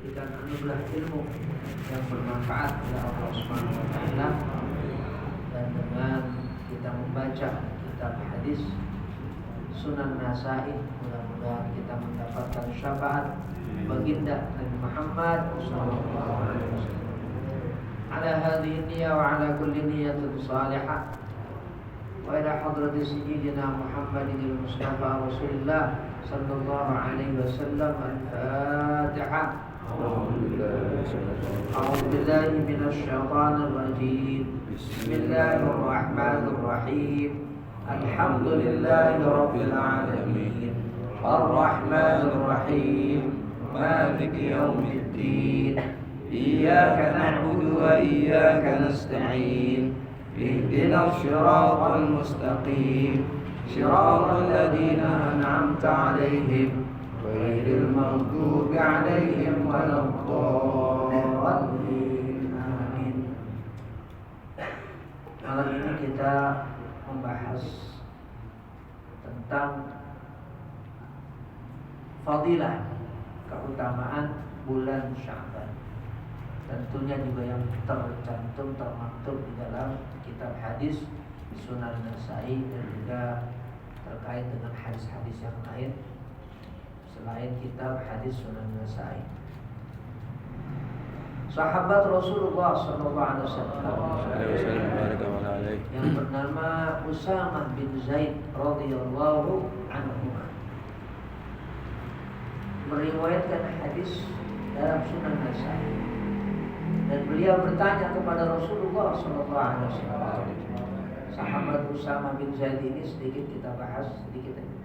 diberikan anugerah ilmu yang bermanfaat oleh Allah Subhanahu wa taala, dan dengan kita membaca kitab hadis Sunan Nasa'i, mudah-mudahan kita mendapatkan syafaat baginda Nabi Muhammad sallallahu alaihi wasallam. Ala hadhihi niyyah wa ala kulli niyyatin salihah wa ila hadrati sayyidina Muhammadin al-Mustafa Rasulullah sallallahu alaihi wasallam. Al-Fatihah. A'udzu billahi minasy syaithanir rajim. Bismillahir rahmanir rahim. Alhamdulillahi rabbil alamin. Ar-Rahmanir Rahim. Maliki yaumiddin. Iyyaka na'budu wa iyyaka nasta'in. Ihdinas siratal mustaqim. Siratal ladzina an'amta 'alaihim ghairil maghdubi 'alaihim waladdallin. Amin. Malam ini kita membahas tentang fadilah, keutamaan bulan Sya'ban. Tentunya juga yang termaktub di dalam kitab hadis Sunan Nasa'i, dan juga terkait dengan hadis-hadis yang lain selain kitab hadis Sunan Nasa'i. Sahabat Rasulullah sallallahu alaihi wasallam yang bernama Usamah bin Zaid radhiyallahu anhu meriwayatkan hadis dalam Sunan Nasa'i, dan beliau bertanya kepada Rasulullah sallallahu alaihi wasallam. Sahabat Usamah bin Zaid ini sedikit kita bahas sedikit aja.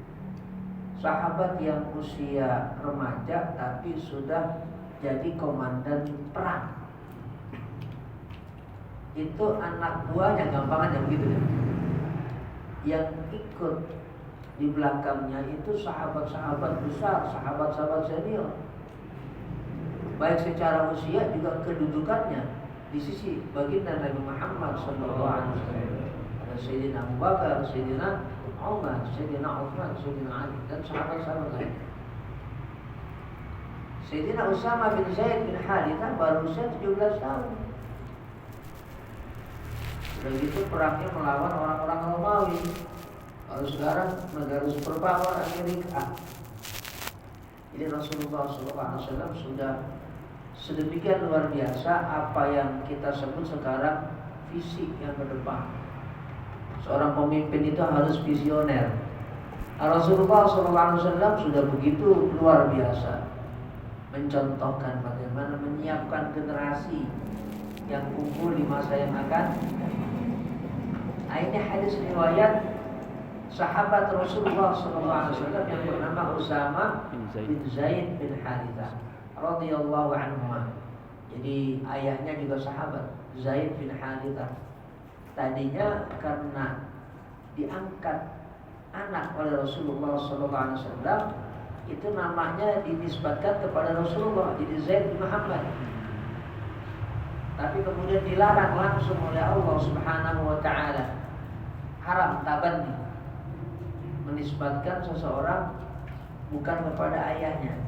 Sahabat yang usia remaja tapi sudah jadi komandan perang. Itu anak buahnya, gampangannya begitu ya. Yang ikut di belakangnya itu sahabat-sahabat besar, sahabat-sahabat senior, baik secara usia juga kedudukannya di sisi baginda Nabi Muhammad sallallahu alaihi wasallam. Ada Sayyidina Abu Bakar, Sayyidina Umar, Sayyidina Uthman, Sayyidina Ali, dan sahabat-sahabat lain. Sayyidina Usamah bin Zaid bin Harithah baru usia 17 tahun. Sudah gitu perangnya melawan orang-orang Romawi. Kalau sekarang negara superpower Amerika. Jadi Rasulullah SAW sudah sedemikian luar biasa apa yang kita sebut sekarang visi yang ke depan. Seorang pemimpin itu harus visioner. Rasulullah SAW sudah begitu luar biasa, mencontohkan bagaimana menyiapkan generasi yang unggul di masa yang akan. Ini hadis riwayat sahabat Rasulullah SAW yang bernama Usamah bin Zaid bin Harithah radhiyallahu anhu. Jadi ayahnya juga sahabat, Zaid bin Harithah. Tadinya karena diangkat anak oleh Rasulullah SAW, itu namanya dinisbatkan kepada Rasulullah, jadi Zaid bin Muhammad. Tapi kemudian dilarang langsung oleh Allah Subhanahu wa taala. Haram tabanni, menisbatkan seseorang bukan kepada ayahnya.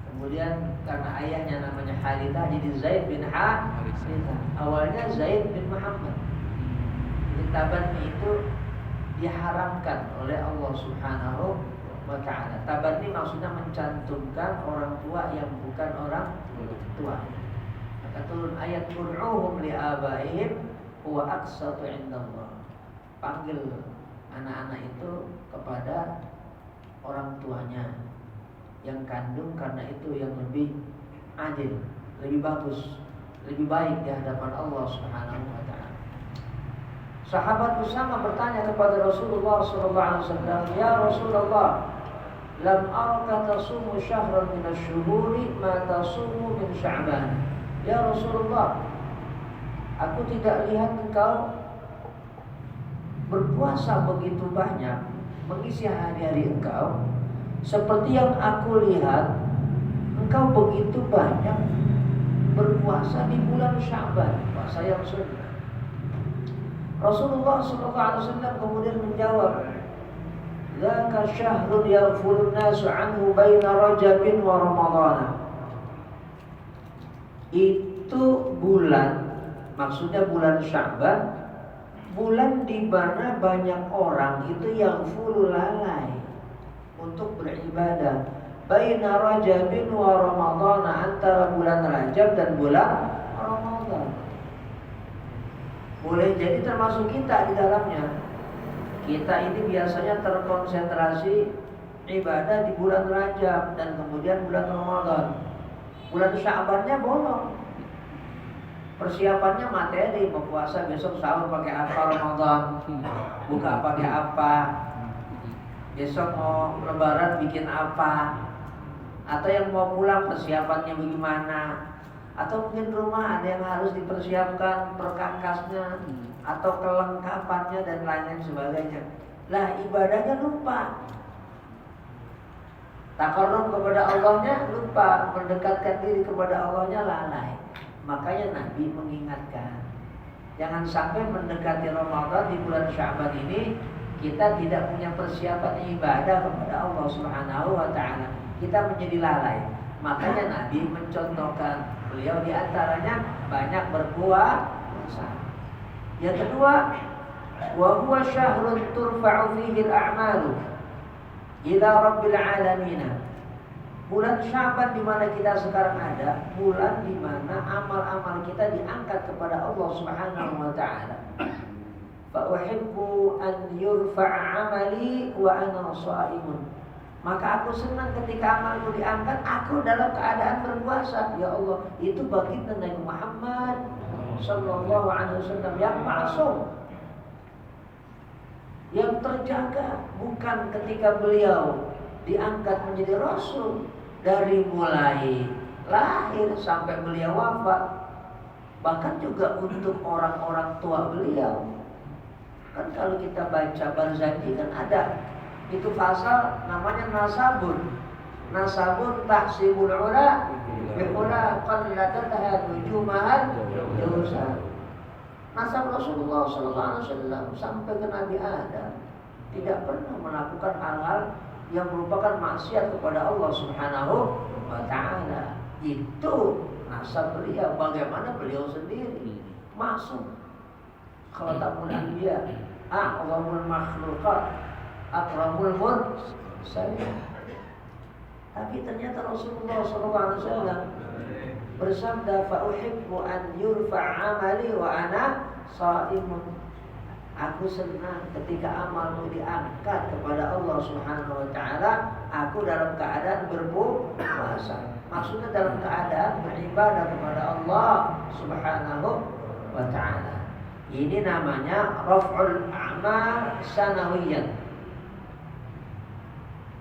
Kemudian karena ayahnya namanya Harithah, jadi Zaid bin Harithah. Awalnya Zaid bin Muhammad. Jadi tabanni itu diharamkan oleh Allah Subhanahu wa ta'ala. Tabanni maksudnya mencantumkan orang tua yang bukan orang tua. Maka turun ayat ud'uhum li'abaihim huwa aqsatu 'indallah. Panggil anak-anak itu kepada orang tuanya yang kandung, karena itu yang lebih adil, lebih bagus, lebih baik di hadapan Allah Subhanahu wa ta'ala. Sahabat Usamah bertanya kepada Rasulullah SAW, "Ya Rasulullah, lam araka tasumu syahran min asy-syuhuri ma tasumu min Sya'ban." Ya Rasulullah, aku tidak lihat engkau berpuasa begitu banyak, mengisi hari-hari engkau seperti yang aku lihat engkau begitu banyak berpuasa di bulan Sya'ban, puasa yang sunnah. Rasulullah SAW kemudian menjawab, "Dzaka syahrun yaghfulun nasu anhu baina Rajabin wa Ramadhan." Itu bulan, maksudnya bulan Sya'ban, bulan di mana banyak orang itu yang full lalai untuk beribadah. Baina Rajabin wa Ramadhan, antara bulan Rajab dan bulan Ramadhan. Boleh jadi termasuk kita di dalamnya. Kita ini biasanya terkonsentrasi ibadah di bulan Rajab dan kemudian bulan Ramadan. Bulan Sya'bannya bolong. Persiapannya materi, mau puasa besok sahur pakai apa, Ramadan buka pakai apa, besok mau lebaran bikin apa, atau yang mau pulang persiapannya bagaimana, atau mungkin rumah ada yang harus dipersiapkan perkakasnya atau kelengkapannya dan lain-lain sebagainya. Lah ibadahnya lupa, takarrub kepada Allahnya lupa, mendekatkan diri kepada Allahnya lalai. Makanya Nabi mengingatkan, jangan sampai mendekati Ramadan di bulan Sya'ban ini kita tidak punya persiapan ibadah kepada Allah Subhanahu wa ta'ala. Kita menjadi lalai. Makanya Nabi mencontohkan, beliau diantaranya banyak berpuasa. Yang kedua, wa huwa syahrun turfa'u fihi al-a'malu ila rabbil alamin. Bulan Sya'ban di mana kita sekarang ada, bulan di mana amal-amal kita diangkat kepada Allah Subhanahu wa ta'ala. Fa uhibbu an yurfa'a 'amali wa ana sha'imun. Maka aku senang ketika amalku diangkat, aku dalam keadaan berpuasa. Ya Allah, itu baginda Nabi Muhammad sallallahu alaihi wasallam yang maksum, yang terjaga, bukan ketika beliau diangkat menjadi rasul. Dari mulai lahir sampai beliau wafat, bahkan juga untuk orang-orang tua beliau. Kan kalau kita baca Barzanji kan ada itu pasal namanya nasabun. Nasabun tahsibul ula bi'ula qallataha nujumahan yusa. Nasab Rasulullah sallallahu alaihi wasallam sampai ke Nabi Adam tidak pernah melakukan hal-hal yang merupakan maksiat kepada Allah Subhanahu wa ta'ala. Itu nasab beliau, bagaimana beliau sendiri maksum. Khatamul anbiya, a'zamul makhluqat, akramul mursalin. Tapi ternyata Rasulullah SAW bersabda, fa uhibbu an yurfa' amali wa ana sha'imun. Aku senang ketika amalku diangkat kepada Allah Subhanahu wa ta'ala, aku dalam keadaan berpuasa. Maksudnya dalam keadaan beribadah kepada Allah Subhanahu wa ta'ala. Ini namanya raf'ul a'mal sanawiyan.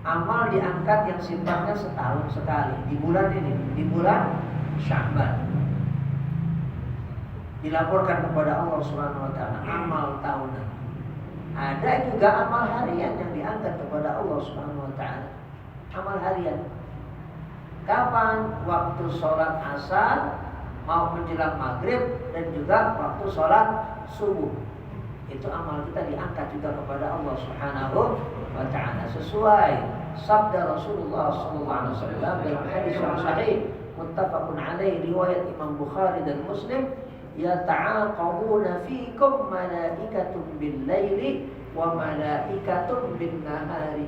Amal diangkat yang sifatnya setahun sekali. Di bulan ini, di bulan Sya'ban, dilaporkan kepada Allah Subhanahu wa ta'ala amal tahunan. Ada juga amal harian yang diangkat kepada Allah Subhanahu wa ta'ala. Amal harian. Kapan? Waktu sholat asar mau menjelang maghrib dan juga waktu sholat subuh. Itu amal kita diangkat juga kepada Allah Subhanahu wa ta'ala sesuai sabda Rasulullah sallallahu alaihi wasallam dalam hadis yang sahih muttafaqun alaih riwayat Imam Bukhari dan Muslim. Yata'aqabuna fikum malaikatun bil-laili wa malaikatun bin-nahari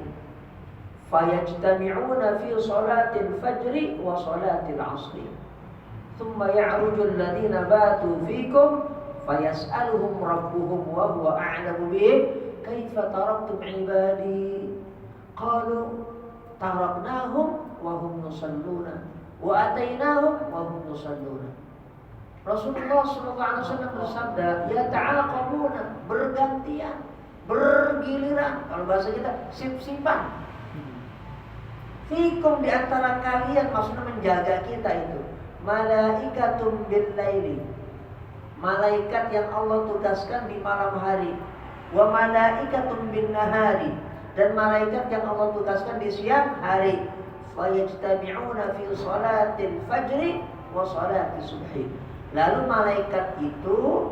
fayajtami'una fi salatil fajri wa salatil 'ashri thumma ya'ruju alladhina batu fikum fayas'aluhum rabbuhum wa huwa a'lamu bihim kaifa taraktum 'ibadi qalu taraknahum wa hum yusalluna wa atainahum wa hum yusalluna. Rasulullah SAW bersabda, ya ta'aqabuna, bergantian, bergiliran. Kalau bahasa kita, sip-sipan. Fikum, di antara kalian, maksudnya menjaga kita itu. Malaikatum bil-laili, malaikat yang Allah tugaskan di malam hari. Wa malaikatum bin-nahari, dan malaikat yang Allah tugaskan di siang hari. Fayajtami'una fi salatil fajri wa salatil subhi. Lalu malaikat itu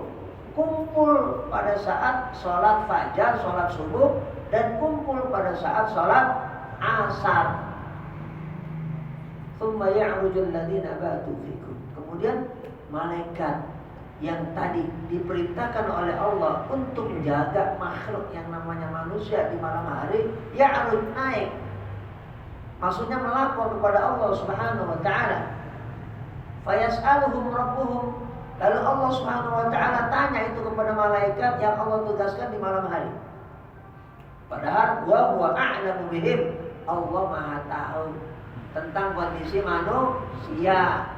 kumpul pada saat sholat fajar, sholat subuh, dan kumpul pada saat sholat asar. Tsumma ya'rujul ladzina batu fikum. Kemudian malaikat yang tadi diperintahkan oleh Allah untuk menjaga makhluk yang namanya manusia di malam hari, ya'rud, naik. Maksudnya melapor kepada Allah Subhanahu wa taala. Fayas'aluhum rabbuhum. Lalu Allah Subhanahu wa taala tanya itu kepada malaikat yang Allah tugaskan di malam hari. Padahal wa huwa a'lamu bihim. Allah Maha tahu tentang kondisi manusia.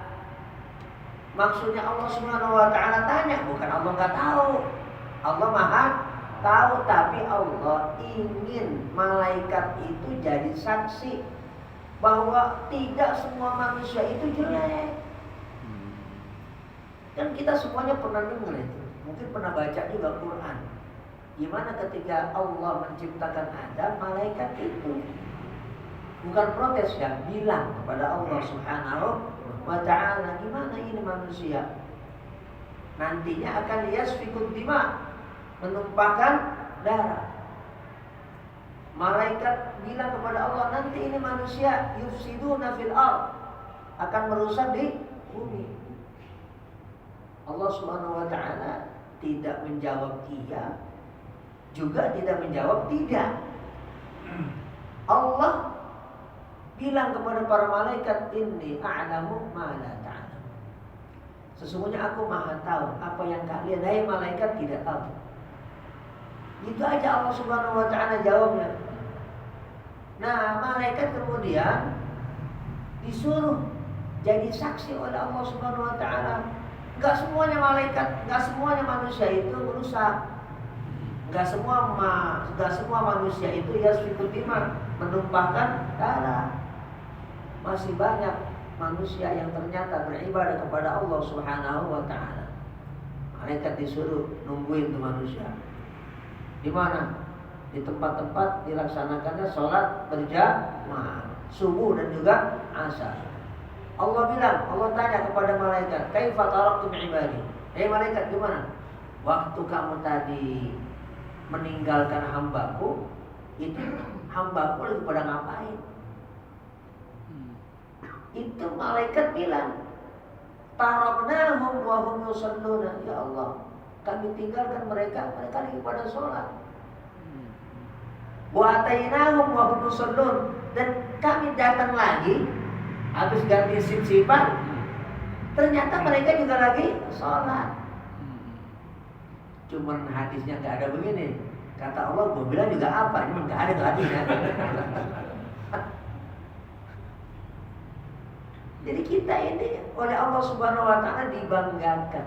Maksudnya Allah Subhanahu wa taala tanya, bukan Allah enggak tahu. Allah Maha tahu, tapi Allah ingin malaikat itu jadi saksi bahwa tidak semua manusia itu jelek. Kan kita semuanya pernah dengar itu, mungkin pernah baca juga Quran. Gimana ketika Allah menciptakan Adam, malaikat itu bukan protes ya, bilang kepada Allah Subhanahu wa ta'ala, gimana ini manusia nantinya akan yasfikut dima, menumpahkan darah. Malaikat bilang kepada Allah, nanti ini manusia yufsiduna fil ard, akan merusak di bumi. Allah Subhanahu wa ta'ala tidak menjawab iya, juga tidak menjawab tidak. Allah bilang kepada para malaikat, inni a'lamu ma la ta'lam. Sesungguhnya aku Maha tahu apa yang kalian, hai malaikat, tidak tahu. Itu aja Allah Subhanahu wa ta'ala jawabnya. Nah, malaikat kemudian disuruh jadi saksi oleh Allah Subhanahu wa ta'ala. Enggak semuanya malaikat, enggak semuanya manusia itu merusak. Enggak semua manusia itu yasfikut dima, menumpahkan darah. Masih banyak manusia yang ternyata beribadah kepada Allah Subhanahu wa ta'ala. Malaikat disuruh nungguin tuh manusia. Di mana? Di tempat-tempat dilaksanakannya sholat berjamaah, subuh dan juga asar. Allah bilang, Allah tanya kepada malaikat, kaifa taraktum ibadi? Malaikat, gimana? Waktu kamu tadi meninggalkan hambaku, itu hambaku lagi pada ngapain? Itu malaikat bilang, taraknahum wa hum yusalluna. Ya Allah, kami tinggalkan mereka lagi pada sholat. Wa atainahum wa hum yusallun, dan kami datang lagi habis ganti sip-sipan, ternyata mereka juga lagi sholat. Cuman hadisnya nggak ada begini. Kata Allah, gue bilang juga apa? Ini nggak ada tuh hadisnya. Jadi kita ini oleh Allah Subhanahu wa ta'ala dibanggakan.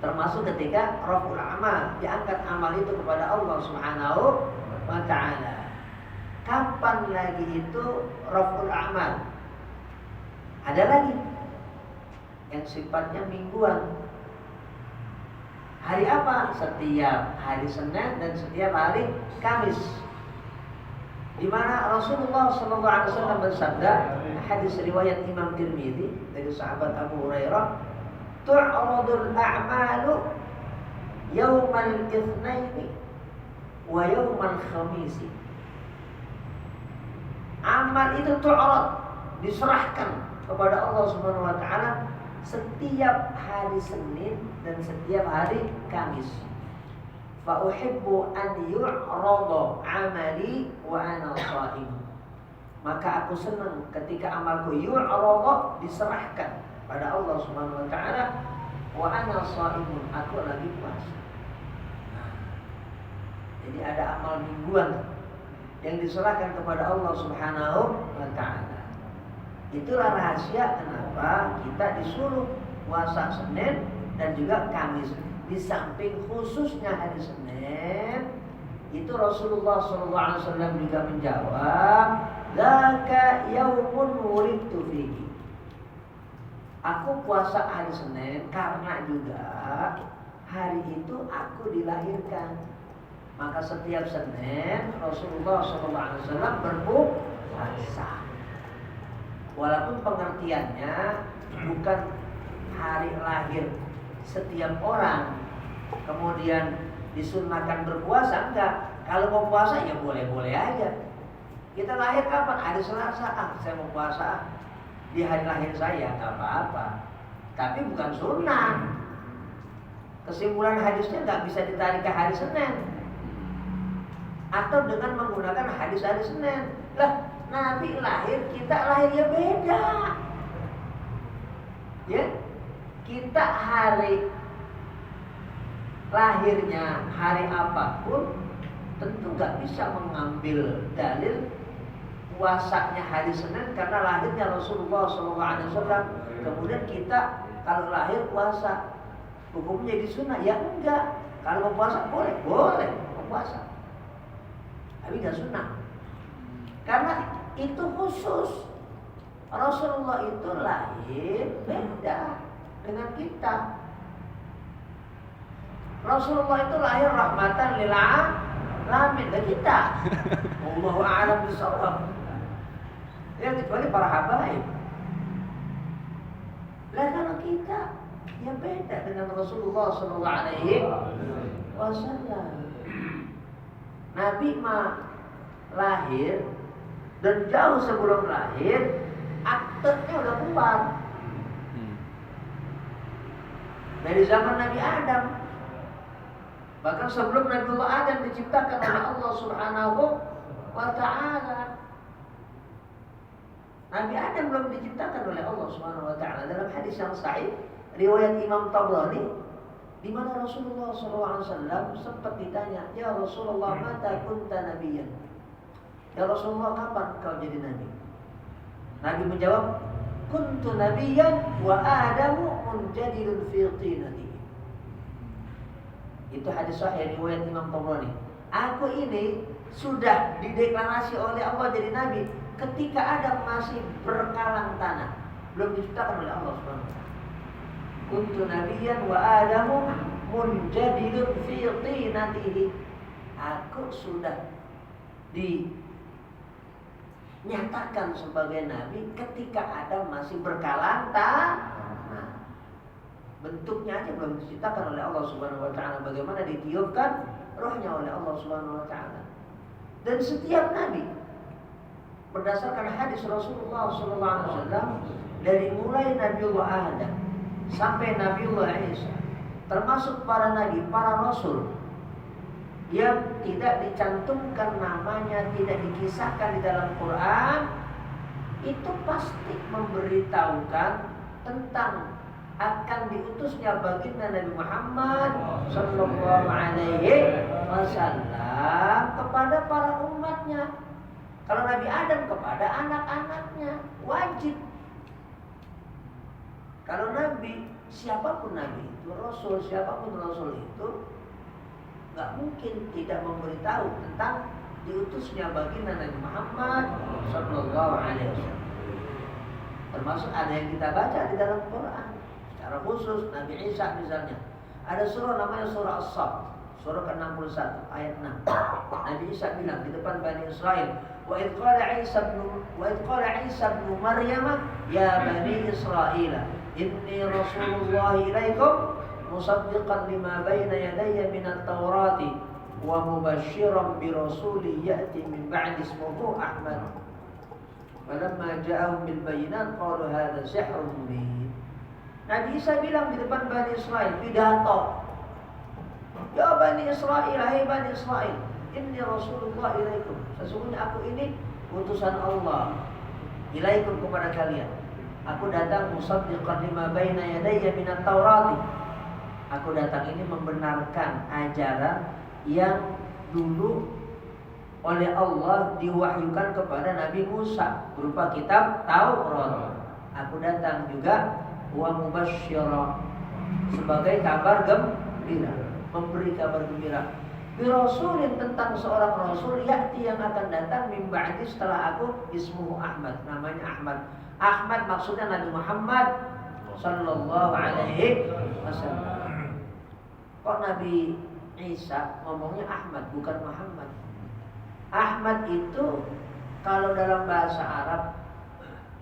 Termasuk ketika raful amal, diangkat amal itu kepada Allah Subhanahu wa ta'ala. Kapan lagi itu raful amal? Ada lagi yang sifatnya mingguan. Hari apa? Setiap hari Senin dan setiap hari Kamis. Di mana Rasulullah SAW bersabda, hadis riwayat Imam Tirmidzi dari sahabat Abu Hurairah, tu'radul a'malu yaumal itsnaini wa yaumal khamisi. Amal itu tu'rad, diserahkan kepada Allah Subhanahu wa ta'ala setiap hari Senin dan setiap hari Kamis. Fa uhibbu an yu'rada amali wa ana shaim. Maka aku senang ketika amalku yu'rada, diserahkan pada Allah Subhanahu wa ta'ala, wa ana shaimun, aku lagi puasa. Nah, jadi ada amal mingguan yang diserahkan kepada Allah Subhanahu wa ta'ala. Itulah rahasia kenapa kita disuruh puasa Senin dan juga Kamis. Di samping khususnya hari Senin, itu Rasulullah SAW juga menjawab, "Dzaka yaumun wulidtu fihi." Aku puasa hari Senin karena juga hari itu aku dilahirkan. Maka setiap Senin Rasulullah SAW berpuasa. Walaupun pengertiannya bukan hari lahir setiap orang kemudian disunahkan berpuasa, enggak. Kalau mau puasa ya boleh-boleh aja. Kita lahir kapan? Hari Selasa, saya mau puasa di hari lahir saya, enggak apa-apa. tapi bukan sunnah. Kesimpulan hadisnya nggak bisa ditarik ke hari Senin atau dengan menggunakan hadis hari Senin. Lah, Nabi lahir, kita lahirnya beda. Ya, kita hari lahirnya hari apapun tentu nggak bisa mengambil dalil puasanya hari Senin karena lahirnya Rasulullah SAW. Kemudian kita kalau lahir puasa, hukumnya jadi sunnah? Ya enggak. Kalau mau puasa boleh mau puasa, tapi nggak sunnah. Karena itu khusus. Rasulullah itu lahir beda dengan kita. Rasulullah itu lahir rahmatan lil alamin, dan kita Allahu a'lam bishawab. Ya kecuali para habaib. Lah kalau kita ya beda dengan Rasulullah sallallahu alaihi wasallam. Nabi mah lahir dan jauh sebelum lahir aktenya udah keluar. Dari zaman Nabi Adam. Bahkan sebelum Nabiullah Adam diciptakan oleh Allah Subhanahu wa ta'ala. Nabi Adam belum diciptakan oleh Allah Subhanahu wa ta'ala. Dalam hadis yang sahih riwayat Imam Tabrani, di mana Rasulullah SAW sempat ditanya, "Ya Rasulullah, mata kunta nabiyyan?" Ya Rasulullah, kapan kau jadi nabi? Nabi menjawab, "Kuntu nabiyyan wa Adamu munjadilun fi tinati." Itu hadis sahih riwayat Imam Tabrani. Aku ini sudah dideklarasi oleh Allah jadi nabi ketika Adam masih berkalang tanah, belum diciptakan oleh Allah Subhanahu wa taala. Kuntu nabiyyan wa Adamu munjadilun fi tinatihi. Aku sudah dinyatakan sebagai nabi ketika Adam masih berkalang tanah. Bentuknya aja belum diciptakan oleh Allah Subhanahu wa taala, bagaimana ditiupkan rohnya oleh Allah Subhanahu wa taala. Dan setiap nabi berdasarkan hadis Rasulullah sallallahu alaihi wasallam, dari mulai Nabiullah Adam sampai Nabiullah Isa, termasuk para nabi, para rasul yang tidak dicantumkan namanya, tidak dikisahkan di dalam Quran, itu pasti memberitahukan tentang akan diutusnya baginda Nabi Muhammad sallallahu alaihi wasallam kepada para umatnya. Kalau Nabi Adam kepada anak-anaknya, wajib. Kalau Nabi, siapapun Nabi itu, Rasul, siapapun Rasul itu, nggak mungkin tidak memberitahu tentang diutusnya baginda Nabi Muhammad sallallahu alaihi wasallam. Termasuk ada yang kita baca di dalam Quran. Secara khusus Nabi Isa misalnya, ada surah namanya surah As-Saff, surah ke-61 ayat 6. Nabi Isa bilang di depan Bani Israel, wa idh qala Isa ibn Maryam ya Bani Israel inni Rasulullah ilaikum musaddiqan lima baina yadayya min at-taurati wa mubasysyiran bi rasulin ya'ti min ba'di ismuhu Ahmad. Falamma ja'ahum bil bayyinat qalu hadza sihrun mubin. Nabi Isa bilang di depan Bani Israel, pidato. Ya Bani Israel, hai Bani Israel, inni Rasulullah ilaikum. Sesungguhnya aku ini utusan Allah ilaikum kepada kalian. Aku datang musaddiqan lima baina yadayya minat Taurati. Aku datang ini membenarkan ajaran yang dulu oleh Allah diwahyukan kepada Nabi Musa berupa kitab Taurat. Aku datang juga wa mubasysyiran sebagai kabar gembira, memberi kabar gembira bi rasulin, tentang seorang rasul ya'ti yang akan datang min ba'di setelah aku, ismuhu Ahmad, namanya Ahmad. Ahmad maksudnya Nabi Muhammad sallallahu alaihi wasallam. Kok Nabi Isa ngomongnya Ahmad bukan Muhammad? Ahmad itu kalau dalam bahasa Arab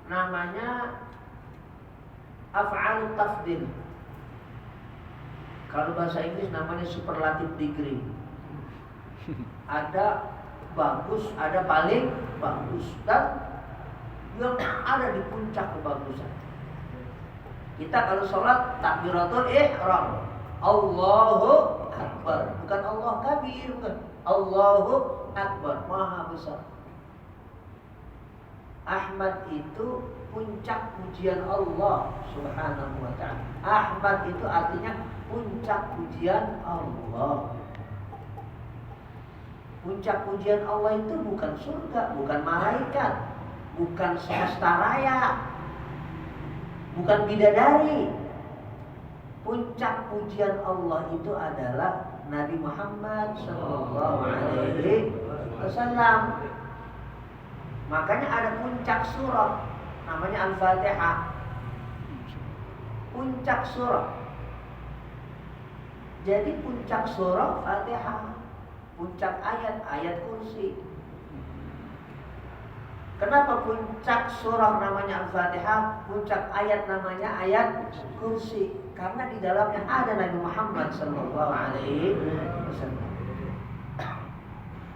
namanya af'alut tafdil. Kalau bahasa Inggris namanya superlative degree. Ada bagus, ada paling bagus, dan yang ada di puncak kebagusan. Kita kalau sholat takbiratul ihram, Allahu Akbar, bukan Allah kabir, bukan. Allahu Akbar, maha besar. Ahmad itu puncak pujian Allah Subhanahu wa ta'ala. Ahmad itu artinya puncak pujian Allah. Puncak pujian Allah itu bukan surga, bukan malaikat, bukan semesta raya, bukan bidadari. Puncak pujian Allah itu adalah Nabi Muhammad sallallahu alaihi wasallam. Makanya ada puncak surah namanya Al-Fatihah. Puncak surah. Jadi puncak surah Fatihah, puncak ayat kursi. Kenapa puncak surah namanya Al-Fatihah, puncak ayat namanya ayat kursi? Karena di dalamnya ada Nabi Muhammad sallallahu alaihi wasallam.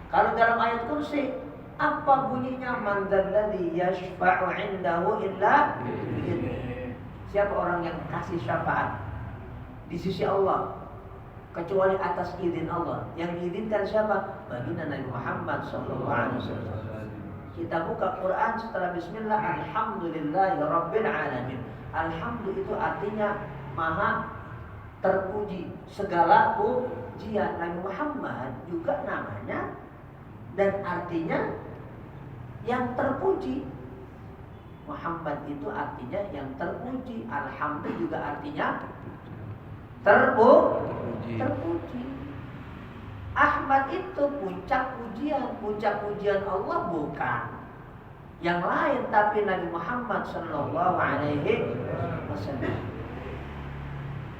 Kalau dalam ayat kursi, apa bunyinya? Man dzalladzi yashfa'u 'indahu illa bi'idznih. Siapa orang yang kasih syafaat di sisi Allah kecuali atas izin Allah? Yang diizinkan siapa? Baginda Nabi Muhammad sallallahu alaihi wasallam. Kita buka Quran setelah bismillah, alhamdulillahirabbil alamin. Alhamdulillah itu artinya maha terpuji, segala pujian. Nabi Muhammad juga namanya dan artinya yang terpuji. Muhammad itu artinya yang terpuji. Alhamdulillah juga artinya terpuji. Ahmad itu puncak pujian. Puncak pujian Allah bukan yang lain, tapi Nabi Muhammad sallallahu alaihi wasallam.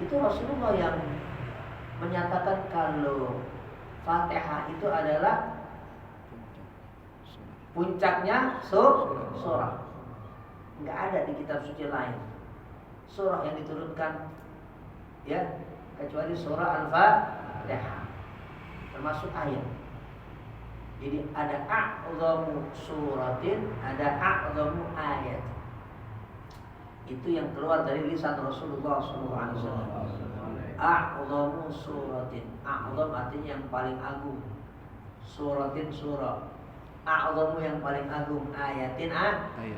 Itu Rasulullah yang menyatakan kalau Fatihah itu adalah puncaknya surah. Enggak ada di kitab suci lain surah yang diturunkan ya kecuali surah Al-Fatihah, termasuk ayat. Jadi ada a'zamu suratin, ada a'zamu ayat. Itu yang keluar dari lisan Rasulullah SAW. A'zamu suratin. A'zam artinya yang paling agung. Suratin surah. A'zamu yang paling agung. Ayatin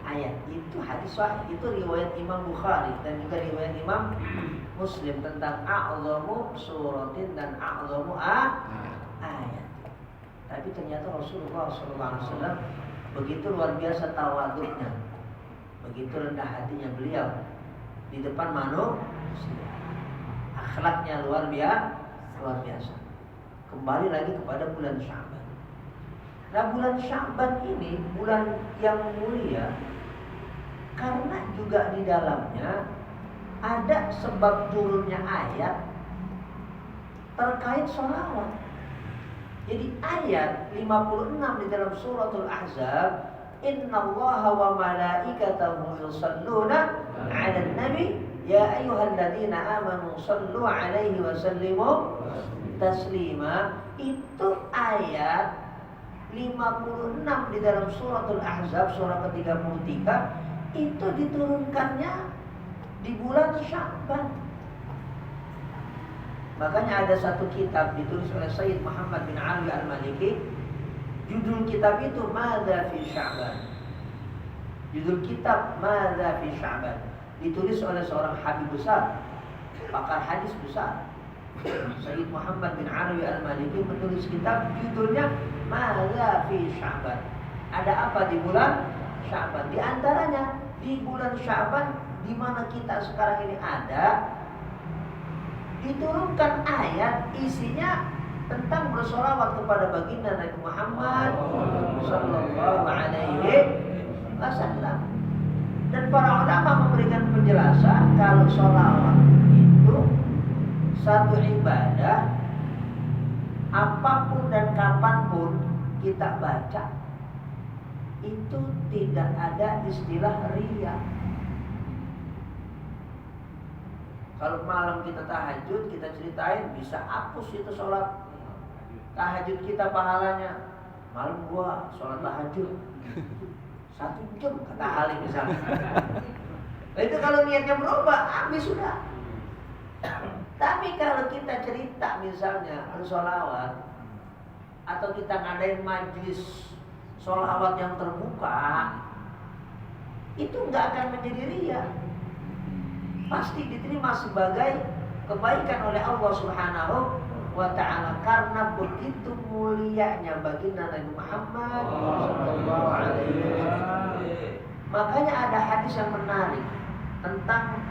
ayat. Itu hadis sahih. Itu riwayat Imam Bukhari dan juga riwayat Imam Muslim tentang a'zamu suratin dan a'zamu ayat. Tapi ternyata Rasulullah SAW begitu luar biasa tawaduknya, begitu rendah hatinya beliau di depan manusia. Akhlaknya luar biasa. Kembali lagi kepada bulan Sya'ban. Nah, bulan Sya'ban ini bulan yang mulia karena juga di dalamnya ada sebab turunnya ayat terkait sholawat. Jadi ayat 56 di dalam suratul Ahzab, innallaha wa malaikatahu yusalluna 'alan nabi ya ayyuhalladzina amanu shallu 'alaihi wa sallimu taslima. Itu ayat 56 di dalam suratul Ahzab, surah ke-33, itu diturunkannya di bulan Sya'ban. Makanya ada satu kitab ditulis oleh Sayyid Muhammad bin Ali al-Maliki. Judul kitab itu Madza fi Sya'ban. Judul kitab Madza fi Sya'ban ditulis oleh seorang habib besar, pakar hadis besar. Sayyid Muhammad bin Ali al-Maliki menulis kitab judulnya Madza fi Sya'ban. Ada apa di bulan Sya'ban? Di antaranya di bulan Sya'ban di mana kita sekarang ini ada, diturunkan ayat isinya tentang bersolawat kepada baginda Nabi Muhammad sallallahu alaihi wasallam. Dan para ulama memberikan penjelasan kalau solawat itu satu ibadah, apapun dan kapanpun kita baca itu tidak ada istilah riya. Kalau malam kita tahajud, kita ceritain bisa hapus itu sholat tahajud kita pahalanya. Malam gua sholat tahajud 1 jam kata Ali misalnya. Nah, itu kalau niatnya berubah, habis sudah. Tapi kalau kita cerita misalnya sholawat, atau kita ngadain majlis sholawat yang terbuka, itu nggak akan menjadi riya. Pasti diterima sebagai kebaikan oleh Allah Subhanahu wa ta'ala, karena begitu mulianya baginda Nabi Muhammad sallallahu alaihi wasallam. Makanya ada hadis yang menarik tentang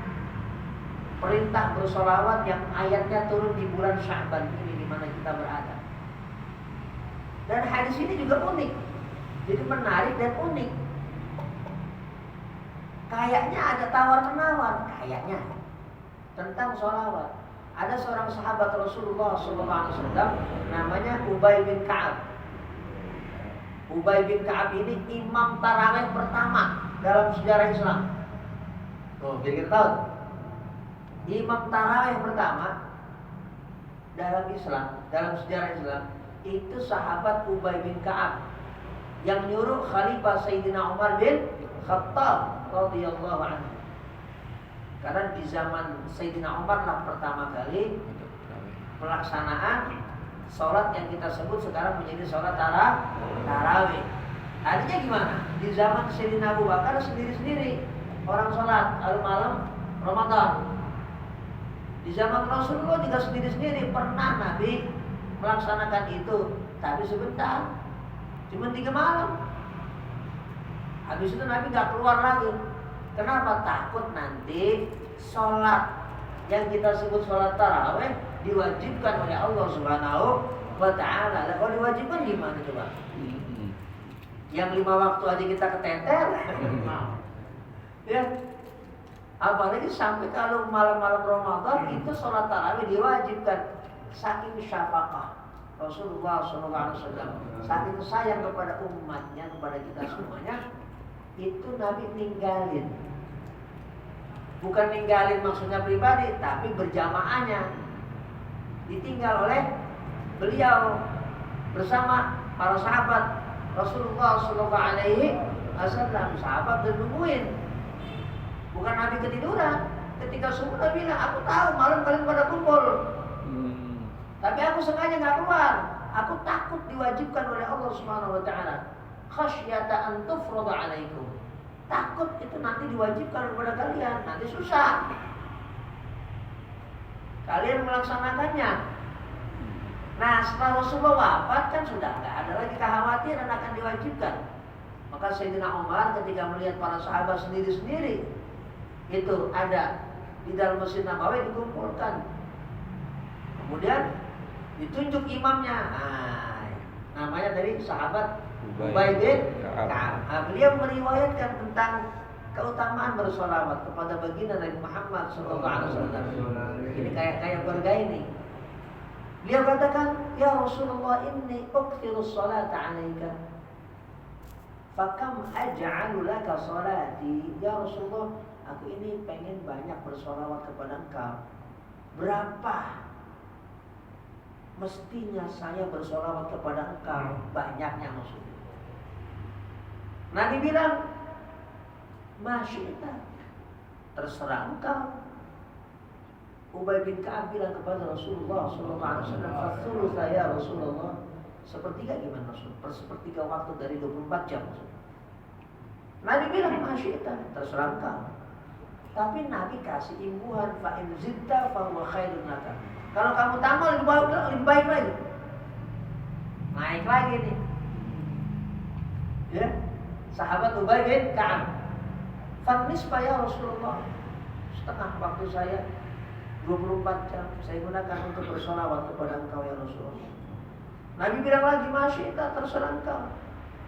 perintah bersolawat yang ayatnya turun di bulan Sya'ban ini di mana kita berada. Dan hadis ini juga unik. Jadi menarik dan unik. Kayaknya ada tawar-menawar, kayaknya tentang sholawat. Ada seorang sahabat Rasulullah SAW, namanya Ubay bin Ka'ab. Ubay bin Ka'ab ini imam tarawih pertama dalam sejarah Islam. Tuh, biar kita tahu. Imam tarawih pertama dalam Islam, dalam sejarah Islam, itu sahabat Ubay bin Ka'ab yang nyuruh Khalifah Sayyidina Umar bin Khattab radhiyallahu anhu. Karena di zaman Sayyidina Umar lah pertama kali pelaksanaan sholat yang kita sebut sekarang menjadi sholat tarawih. Artinya gimana? Di zaman Sayyidina Abu Bakar sendiri-sendiri orang sholat malam Ramadan. Di zaman Rasulullah juga sendiri-sendiri pernah Nabi melaksanakan itu, tapi sebentar, cuma 3 malam. Habis itu Nabi gak keluar lagi. Kenapa? Takut nanti sholat yang kita sebut sholat tarawih diwajibkan oleh Allah Subhanahu wa ta'ala. Kalau diwajibkan gimana coba? Yang 5 waktu aja kita keteter. Ya. Apalagi sampai kalau malam-malam Ramadan itu sholat tarawih diwajibkan. Saking syafaqah Rasulullah SAW, saking sayang kepada umatnya, kepada kita semuanya, itu Nabi ninggalin. Bukan ninggalin maksudnya pribadi, tapi berjamaahnya ditinggal oleh beliau bersama para sahabat Rasulullah SAW. Sahabat udah nungguin. Bukan Nabi ketiduran. Ketika subuh Nabi bilang, aku tahu malam kalian pada kumpul, tapi aku sengaja nggak keluar. Aku takut diwajibkan oleh Allah Subhanahu wa ta'ala. Khasyata an tufrada 'alaikum. Takut itu nanti diwajibkan kepada kalian, nanti susah kalian melaksanakannya. Nah, setelah Rasulullah wafat kan sudah nggak ada lagi kekhawatiran akan diwajibkan. Maka Sayyidina Umar ketika melihat para sahabat sendiri-sendiri itu ada di dalam Masjid Nabawi dikumpulkan, kemudian ditunjuk imamnya, namanya dari sahabat Ubay bin Ka'ab. Beliau meriwayatkan tentang keutamaan bersolawat kepada baginda Nabi Muhammad SAW. Ini kayak keluarga ini. Beliau katakan, ya Rasulullah, inni ukthiru salata 'alaika, fakam aj'alu laka salati. Ya Rasulullah, aku ini pengen banyak bersolawat kepada engkau. Berapa mestinya saya bersolawat kepada engkau? Banyaknya maksudnya. Nabi bilang, masyita, terserah engkau. Ubay bin Ka'ab bilang kepada Rasulullah SAW, fathulu saya Rasulullah, sepertiga gimana Rasul? Sepertiga waktu dari 24 jam. Nabi bilang, masyita, terserah engkau. Tapi Nabi kasih imbuhan, fa in zidta fa huwa khairun laka. Kalau kamu tambah lebih baik lagi, naik lagi nih. Ya, sahabat Ubay bin Ka'ab, fatnisfa ya Rasulullah, setengah waktu saya 24 jam saya gunakan untuk bersolawat kepada engkau ya Rasulullah. Nabi bilang lagi, masyita, terserah engkau.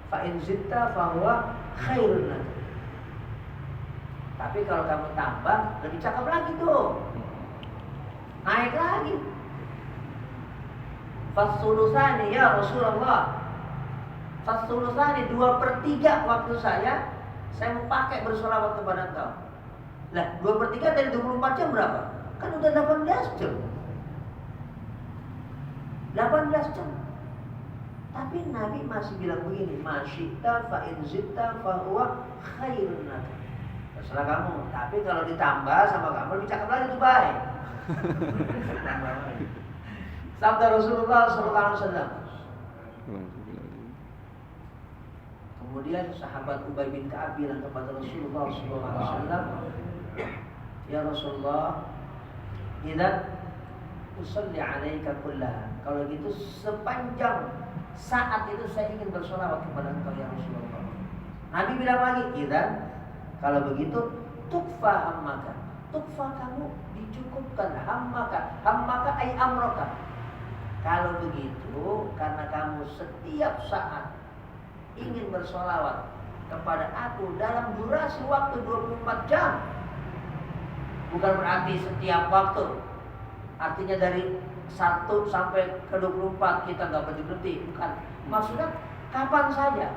Fa in zidta fa huwa khairun laka. Tapi kalau kamu tambah, lebih cakep lagi tuh, naik lagi. Fasulusani ya Rasulullah, fasulusani 2/3 waktu saya mau pakai bersolawat kepada engkau. Lah 2/3 dari 24 jam berapa? Kan udah 18 jam. 18 jam. Tapi Nabi masih bilang begini, masyita fa in zitta fa huwa khairun laka. terserah kamu. Tapi kalau ditambah sama kamu lebih cakep lagi tuh baik. Sabda Rasulullah SAW. Kemudian sahabat Ubay bin Ka'ab bilang kepada Rasulullah SAW, ya Rasulullah, idzan usolli alaika kullaha. Kalau gitu sepanjang saat itu saya ingin bersolawat kepada engkau ya Rasulullah. Nabi bilang lagi, idzan kalau begitu tukfa hammaka. Tukfa kamu dicukupkan hammaka. Hammaka ay amroka. Kalau begitu karena kamu setiap saat ingin bersolawat kepada aku dalam durasi waktu 24 jam. Bukan berarti setiap waktu. Artinya dari 1 sampai ke 24 kita nggak berhenti. Bukan. Maksudnya kapan saja.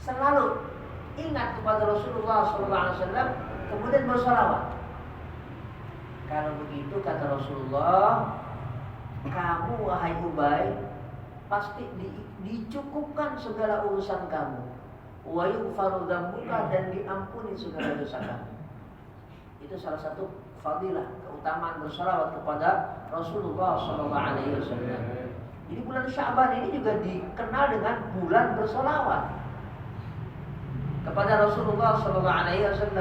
Selalu ingat kepada Rasulullah SAW, kemudian bersolawat. Kalau begitu kata Rasulullah, kamu wahai Ubay pasti dicukupkan segala urusan kamu, wa yughfaru dzambuka, dan diampuni segala dosa kamu. Itu salah satu fadilah, keutamaan bersolawat kepada Rasulullah SAW. Jadi bulan Sya'ban ini juga dikenal dengan bulan bersolawat kepada Rasulullah SAW,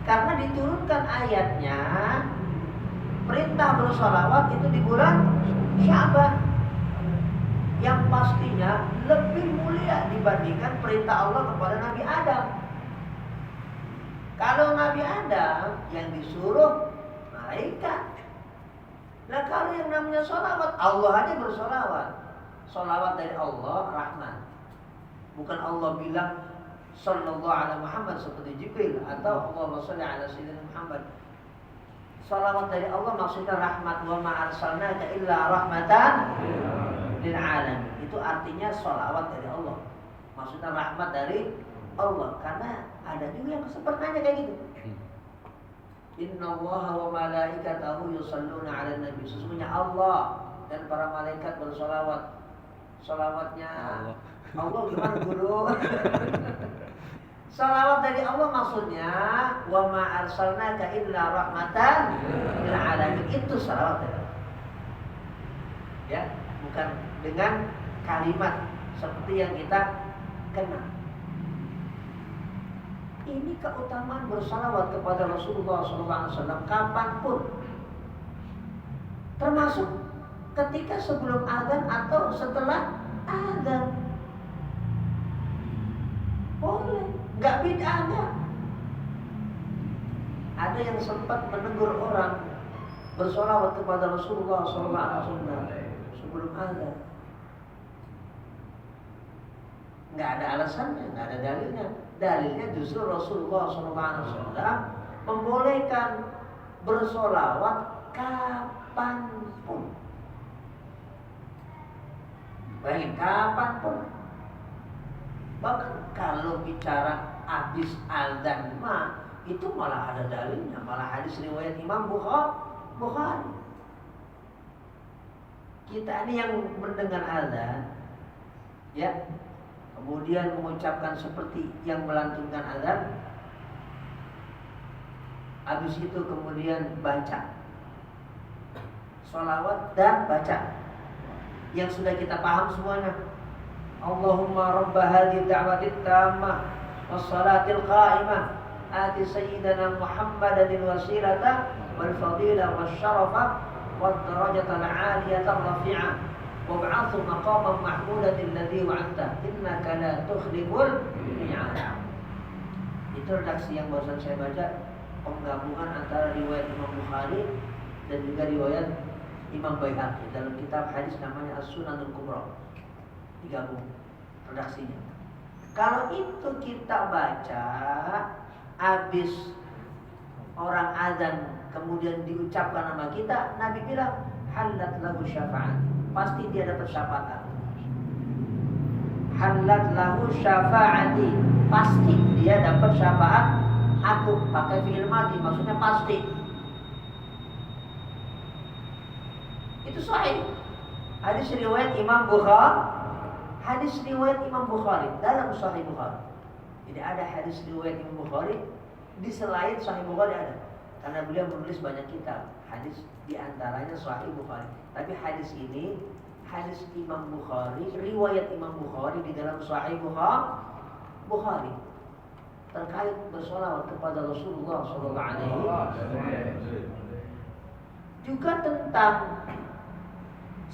karena diturunkan ayatnya perintah bersolawat itu di bulan Sya'ban, yang pastinya lebih mulia dibandingkan perintah Allah kepada Nabi Adam. Kalau Nabi Adam yang disuruh malaikat. Nah kalau yang namanya sholawat, Allah aja bersolawat. Sholawat dari Allah rahmat. Bukan Allah bilang sallallahu ala Muhammad seperti Jibril, atau Allahumma sholli ala sayyidina Muhammad. Sholawat dari Allah maksudnya rahmat. Wa ma arsalnaka illa rahmatan lil alamin. Itu artinya sholawat dari Allah. Maksudnya rahmat dari Allah. Karena ada juga yang sepertinya kayak gitu. Innallaha wa malaikatahu yusholluna 'alan nabi. Sesungguhnya Allah dan para malaikat bersolawat. Solawatnya Allah gimana guru? Salawat dari Allah maksudnya wa ma arsalnaka illa rahmatan lil alamin. Itu salawat dari Allah. Ya, bukan dengan kalimat seperti yang kita kenal. Ini keutamaan bersalawat kepada Rasulullah SAW kapanpun, termasuk ketika sebelum azan atau setelah azan. Boleh, nggak bid'ah nggak. Ada yang sempat menegur orang bersolawat kepada Rasulullah SAW sebelum azan. Nggak ada alasannya, nggak ada dalilnya. Dalilnya justru Rasulullah SAW membolehkan bersolawat kapanpun. Bayangin, kapanpun. Bahkan kalau bicara habis azan mah itu malah ada dalilnya, malah hadis riwayat Imam Bukhari. Kita ini yang mendengar azan, ya, kemudian mengucapkan seperti yang melantunkan azan, habis itu kemudian baca sholawat dan baca yang sudah kita paham semuanya. Allahumma rabba hadhihi da'watit tammah wassalatil qa'imah ati sayyidina Muhammadan wasilata wal fadilah wasyarafa wad darajatal 'aliyatar rafi'ah wab'athu maqaman mahmudatil ladzi wa'adta innaka la tukhliful mi'ad. Itu redaksi yang barusan saya baca, penggabungan antara riwayat Imam Bukhari dan juga riwayat Imam Baihaqi dalam kitab hadis namanya As-Sunanul Kubra. Digabung redaksinya. Kalau itu kita baca habis orang azan kemudian diucapkan nama kita, Nabi bilang halat lahu syafa'at. Pasti dia dapat syafaat. Halat lahu syafa'ati. Pasti dia dapat syafaat aku. Pakai fi'il madhi, maksudnya pasti. Itu sahih. Hadis riwayat Imam Bukhari. Hadis riwayat Imam Bukhari dalam Sahih Bukhari. Jadi ada hadis riwayat Imam Bukhari di selain Sahih Bukhari ada. Karena beliau menulis banyak kitab hadis, di antaranya Sahih Bukhari. Tapi hadis ini hadis Imam Bukhari, riwayat Imam Bukhari di dalam Sahih Bukhari terkait bersolawat kepada Rasulullah SAW. Juga tentang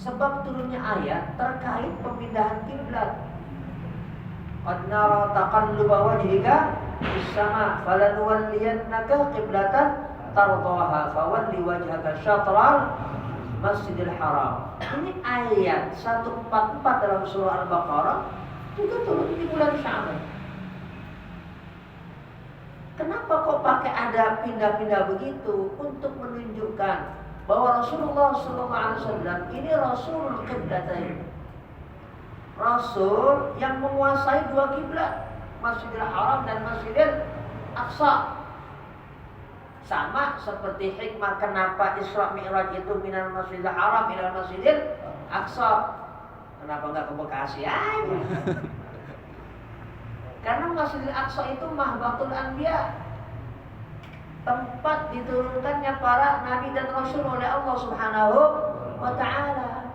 sebab turunnya ayat terkait pemindahan kiblat. Qad nara taqalluba wajhika fis sama falanuwalliyannaka qiblatan tardaha fawalli wajhaka syatral Masjidil Haram. Ini ayat 144 dalam surah Al-Baqarah juga turun di bulan Sya'ban. Kenapa kok pakai ada pindah-pindah begitu? Untuk menunjukkan bahwa Rasulullah SAW ini Rasul Qiblatain, Rasul yang menguasai dua kiblat, Masjidil Haram dan Masjidil Aqsa. Sama seperti hikmah kenapa Isra Mi'raj itu minal Masjidil Haram minal Masjidil Aqsa. Kenapa enggak ke Bekasi aja? Karena Masjidil Aqsa itu mahbatul anbiya, tempat diturunkannya para nabi dan rasul oleh Allah Subhanahu wa taala.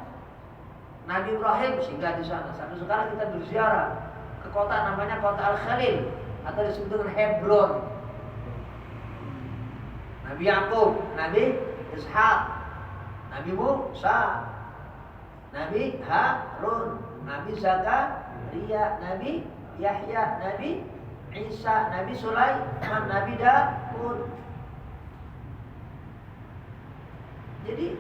Nabi Ibrahim singgah di sana. Sampai sekarang kita berziarah ke kota namanya kota Al-Khalil atau disebut dengan Hebron. Nabi Yakub, Nabi Ishaq, Nabi Musa, Nabi Harun, Nabi Zakaria, Nabi Yahya, Nabi Isa, Nabi Sulaiman, Nabi Daud. Jadi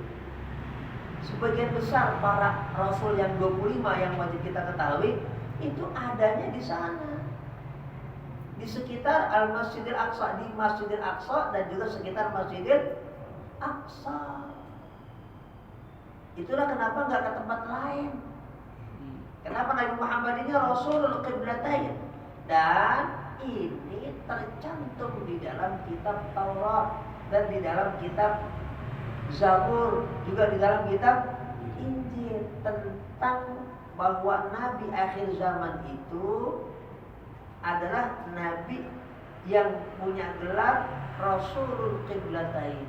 sebagian besar para rasul yang 25 yang wajib kita ketahui itu adanya di sana, di sekitar Al-Masjidil Aqsa, di Masjidil Aqsa dan juga sekitar Masjidil Aqsa. Itulah kenapa nggak ke tempat lain. Kenapa Nabi Muhammad ini Rasulul Qiblatain, dan ini tercantum di dalam kitab Taurat dan di dalam kitab Zabur, juga di dalam kitab Injil, tentang bahwa Nabi akhir zaman itu adalah Nabi yang punya gelar Rasulul Qiblatain,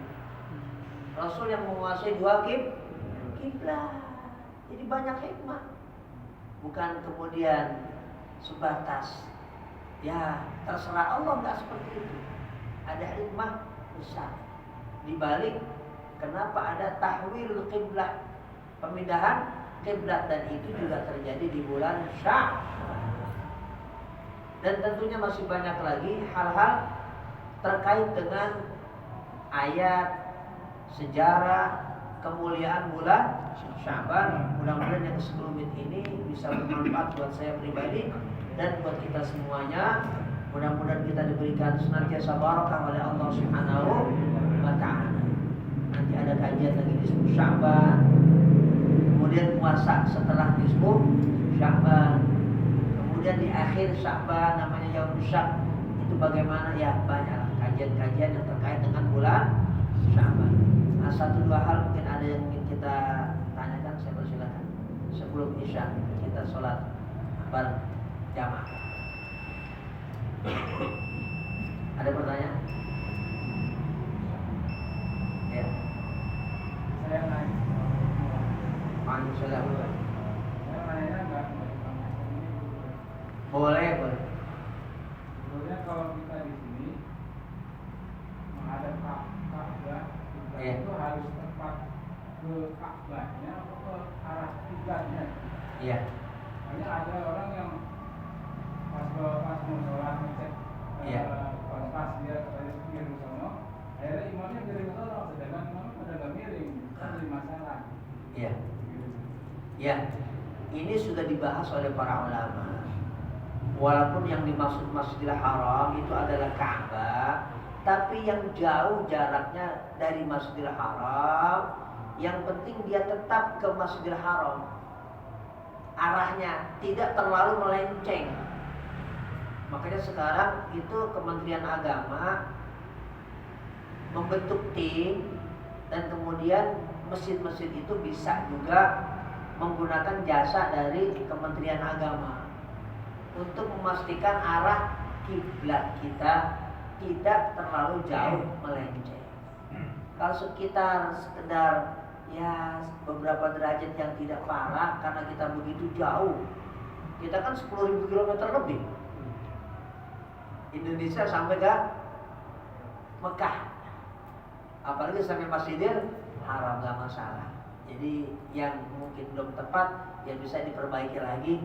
Rasul yang menguasai dua kiblat. Jadi banyak hikmah, bukan kemudian sebatas ya terserah Allah, nggak seperti itu. Ada hikmah besar di balik kenapa ada tahwil kiblat, pemindahan kiblat, dan itu juga terjadi di bulan Sya'ban. Dan tentunya masih banyak lagi hal-hal terkait dengan ayat, sejarah, kemuliaan bulan Sya'ban. Mudah-mudahan yang sekelumit ini bisa bermanfaat buat saya pribadi dan buat kita semuanya. Mudah-mudahan kita diberikan senantiasa barakah oleh Allah Subhanahu wa ta'ala. Nanti ada kajian lagi di Sya'ban, kemudian puasa setelah nisfu Sya'ban, kemudian di akhir Sya'ban namanya Yaum Syak. Itu bagaimana ya, banyak kajian-kajian yang terkait dengan bulan Sya'ban. Nah, satu dua hal mungkin ada yang ingin kita tanyakan, saya persilakan. Sebelum Isya kita sholat berjamaah. Ada pertanyaan? Ya. Saya nanya. Saya nanya enggak? Boleh. Sebenarnya kalau kita di sini menghadap Ka'bah, itu harus tepat ke Ka'bahnya atau ke arah kiblatnya? Iya. Hanya ada orang yang pas mau sholat ngecek pas dia miring ke sono, akhirnya imamnya miring ke sono, sedangkan imamnya pada nggak miring, itu jadi masalah. Iya. Ya, ini sudah dibahas oleh para ulama. Walaupun yang dimaksud Masjidil Haram itu adalah Ka'bah, tapi yang jauh jaraknya dari Masjidil Haram, yang penting dia tetap ke Masjidil Haram. Arahnya tidak terlalu melenceng. Makanya sekarang itu Kementerian Agama membentuk tim, dan kemudian masjid-masjid itu bisa juga menggunakan jasa dari Kementerian Agama untuk memastikan arah kiblat kita tidak terlalu jauh melenceng. Kalau sekedar ya beberapa derajat yang tidak parah karena kita begitu jauh. Kita kan 10.000 kilometer lebih. Indonesia sampai ke Mekah. Apalagi sampai Masjidil Haram gak masalah. Jadi yang mungkin belum tepat ya bisa diperbaiki lagi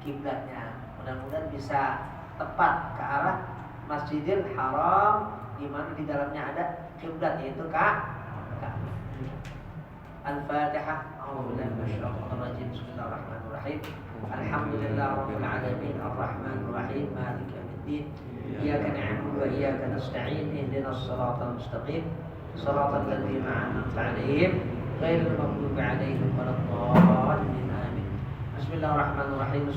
kiblatnya. Mudah-mudahan bisa tepat ke arah Masjidil Haram di mana di dalamnya ada kiblat yaitu Ka'bah. Al-Fatihah. A'udzubillahi minasyaitonir rajim. Bismillahirrahmanirrahim. Alhamdulillahirabbil alamin arrahmanir rahim maliki yaumiddin. Iyyaka na'budu wa iyyaka nasta'in ihdinas siratal mustaqim siratal ladzina an'amta 'alaihim ghairil maghdubi 'alaihim waladdallin. Amin. Bismillahirrahmanirrahim.